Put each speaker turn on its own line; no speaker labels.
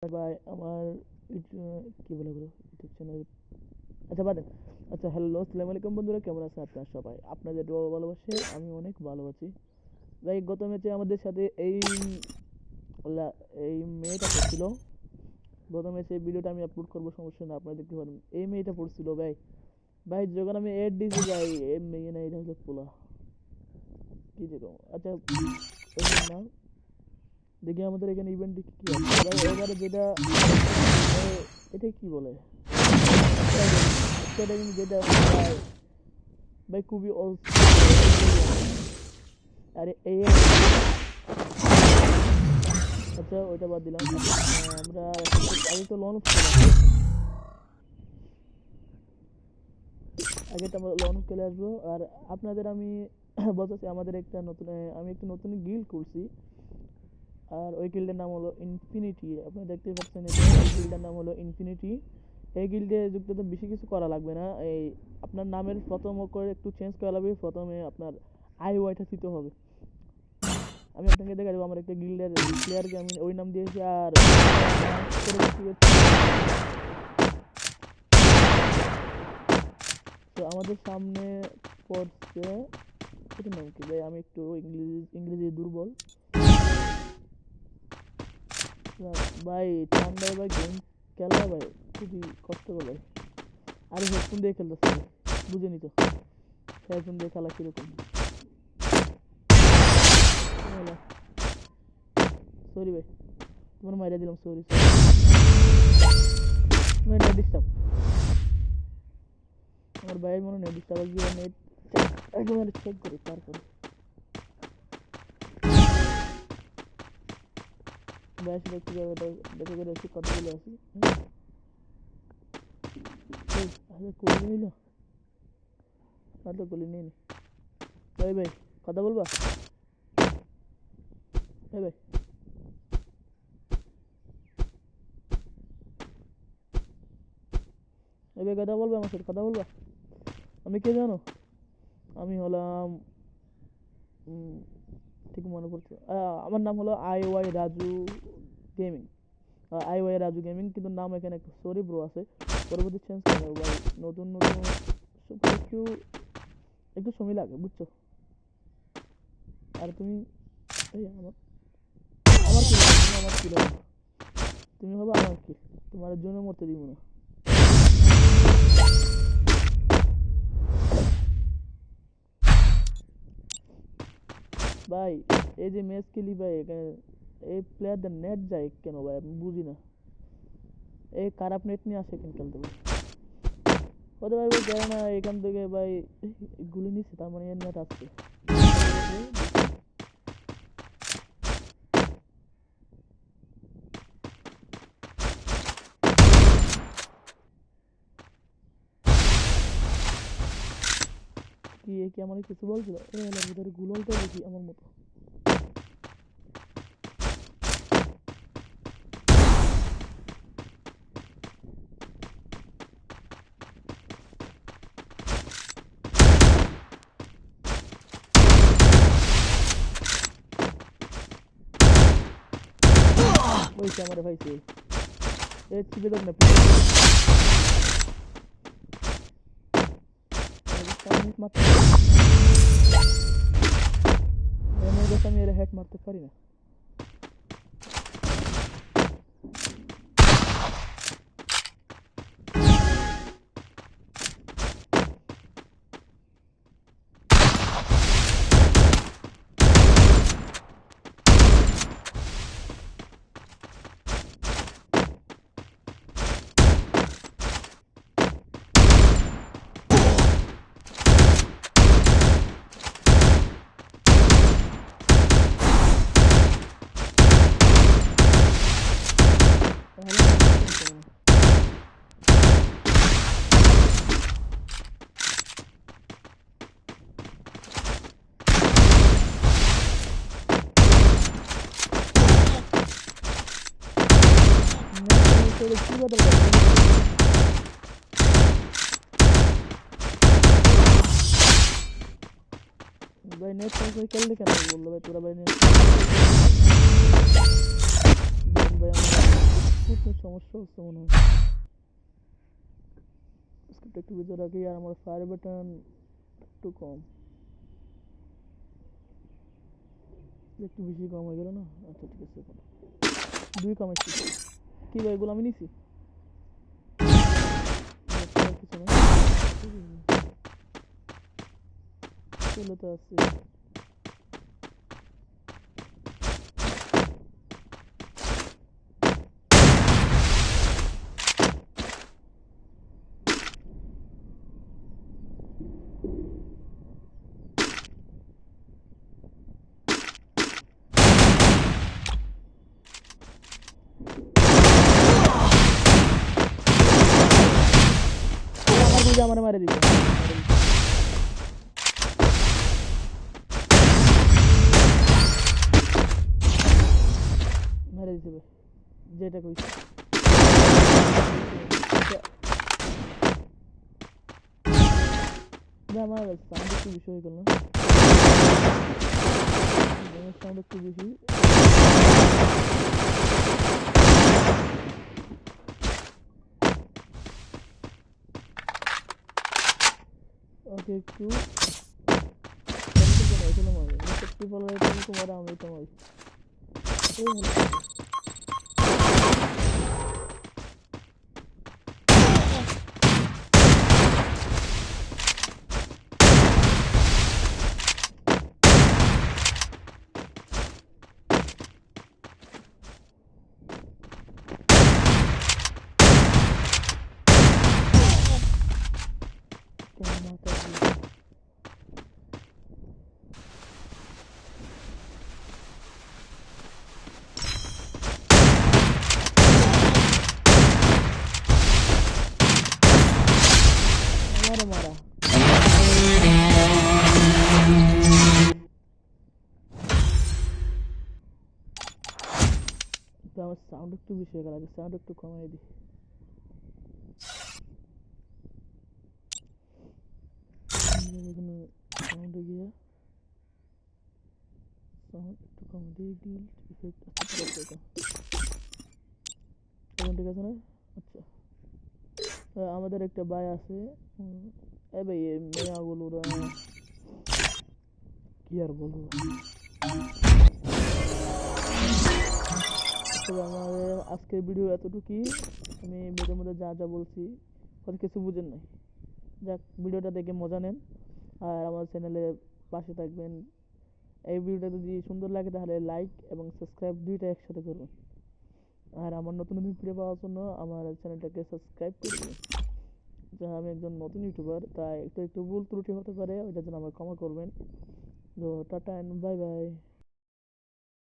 ভাই আমার কি বলে বলো ইউটিউব চ্যানেল আচ্ছা বাদে আচ্ছা হ্যালো আসসালামু আলাইকুম বন্ধুরা কেমন আছেন আপনারা সবাই আপনাদের দোয়া ও ভালোবাসে আমি অনেক ভালো আছি ভাই গত ম্যাচে আমাদের সাথে এই মেয়েটা পড়ছিল গত ম্যাচে ভিডিওটা আমি আপলোড করবো সমস্যা না আপনারা দেখতে পারেন এই মেয়েটা পড়ছিল ভাই ভাই যখন আমি এড দিয়েছি ভাই এই মেয়ে না এটা হলো পোলা কি দেখো আচ্ছা না দেখি আমাদের এখানে ইভেন্ট কি কি আছে ভাই এবারে যেটা এটা কি বলে স্কাইডাইভিং যেটা ভাই ভাই খুবই আরে এই আচ্ছা ওইটা বাদ দিলাম আমরা আগে তো লন আগে তো আমরা লন খেলে আসবো আর আপনাদের আমি বলতেছি আমাদের একটা নতুন আমি একটা নতুন গিল্ড করছি আর ওই গিল্ডের নাম হলো ইনফিনিটি আপনারা দেখতেই পাচ্ছেন এই গিল্ডের নাম হলো ইনফিনিটি এই গিল্ডে যুক্ত তো বেশি কিছু করা লাগবে না এই আপনার নামের প্রথম করে একটু চেঞ্জ করা লাগবে প্রথমে আপনার ওয়াইটা দিতে হবে আমি আপনাকে দেখা দেবো আমার একটা গিল্ডের প্লেয়ারকে আমি ওই নাম দিয়েছি আর তো আমাদের সামনে পড়ছে এটার নাম কি ভাই আমি একটু ইংরেজি দুর্বল ভাই ঠান্ডায় ভাই গেম খেলা ভাই খুবই কষ্টকর ভাই আরে হেডফোন দিয়ে খেলতেছে ভাই বুঝে নিত হেডফোন দিয়ে খেলা কিরকম সরি ভাই তোমার মাইরা দিলাম সরি নেট ডিস্টার্ব আমার ভাইয়ের মনে নেট ডিস্টার্ব গিয়ে নেট একবারে চেক করি তারপরে ভাইয়ের সাথে একটু দেখা করে আসি কথা বলে আসি আরে কলি নিল আর তো কলি নেই ভাই ভাই কথা বলবা ভাই ভাই ভাই কথা বলবা আমার সাথে কথা বলবা আমি কে জানো আমি হলাম ঠিক মনে পড়ছে আমার নাম হলো Y Raju gaming Y Raju gaming কিন্তু নাম এখানে একটু সরি ব্রো আছে পরবর্তী চেঞ্জ করে নেবো ভাই নতুন নতুন একটু একটু সময় লাগে বুঝছো আর তুমি এই আমার আমার কি তুমি আমার কি তুমি হবে আমার কি তোমার জন্য মরতে দিব না ভাই এই যে ম্যাচ খেলি ভাই এখানে এই প্লেয়ারদের নেট যায় কেন ভাই আমি বুঝি না এই খারাপ নেট নিয়ে আসে কেন খেলতে ভাই হতে পারবে জানি না এখান থেকে ভাই গুলি নিচ্ছে তার মানে নেট আসছে কি আমার কিছু বলছিল এই এলাকার ভিতরে গুললটা দেখি আমার মতো ওইটা আমার ভাই সে এই চিপে দেব না আমি এর হেড মারতে পারি না भाई नेट से कर ले क्या बोल रहा भाई पूरा भाई नेट भाई প্রচুর সমস্যা হচ্ছে মনে হয়। স্ক্রিপ্ট একটু ভিতরে রাখি, আর আমার ফায়ার বাটন একটু কম, একটু বেশি কম হয়ে গেল না। আচ্ছা ঠিক আছে, এখন 2 কমাইছি। কি ভাই, এগুলো আমি নিছি? আর কিছু না, চলে তো আছে। আমার বুঝে আমার মারে দিবে, মেরে দিতে হবে যেটা কইছি। আমার সাউন্ড একটু বেশি হয়ে গেল না, সাউন্ড একটু বেশি। ওকে, একটু এগুলো মারবে, সত্যি বলো, তোমার আমি এটা মারি। মাথা আমারে মারা। তো আমার সাউন্ড একটু বেশি হয়ে গেল, সাউন্ড একটু কমাই দিই। এখানে সাউন্ডে গিয়ে সাউন্ড একটু কমাই দিই, গিল্ড ইফেক্ট। আচ্ছা ঠিক আছে, এটা এখন ঠিক আছে না? আচ্ছা, আমাদের একটা ভাই আছে, এ ভাই এই মেয়াগুলোরা কি আর বলবো। তবে আমাদের আজকের ভিডিও এতটুকুই। আমি ভিডিওর মধ্যে যা যা বলছি হয়তো কিছু বুঝেন নাই, যাক ভিডিওটা দেখে মজা নেন, আর আমার চ্যানেলের পাশে থাকবেন। এই ভিডিওটা যদি সুন্দর লাগে তাহলে লাইক এবং সাবস্ক্রাইব দুইটা একসাথে করবেন, আর আমার নতুন নতুন ভিডিও পাওয়ার জন্য আমার চ্যানেলটাকে সাবস্ক্রাইব করে দেবেন। যা আমি একজন নতুন ইউটিউবার, তাই একটু একটু ভুল ত্রুটি হতে পারে, ওইটার জন্য আমার ক্ষমা করবেন। তো টাটা এন্ড বাই বাই।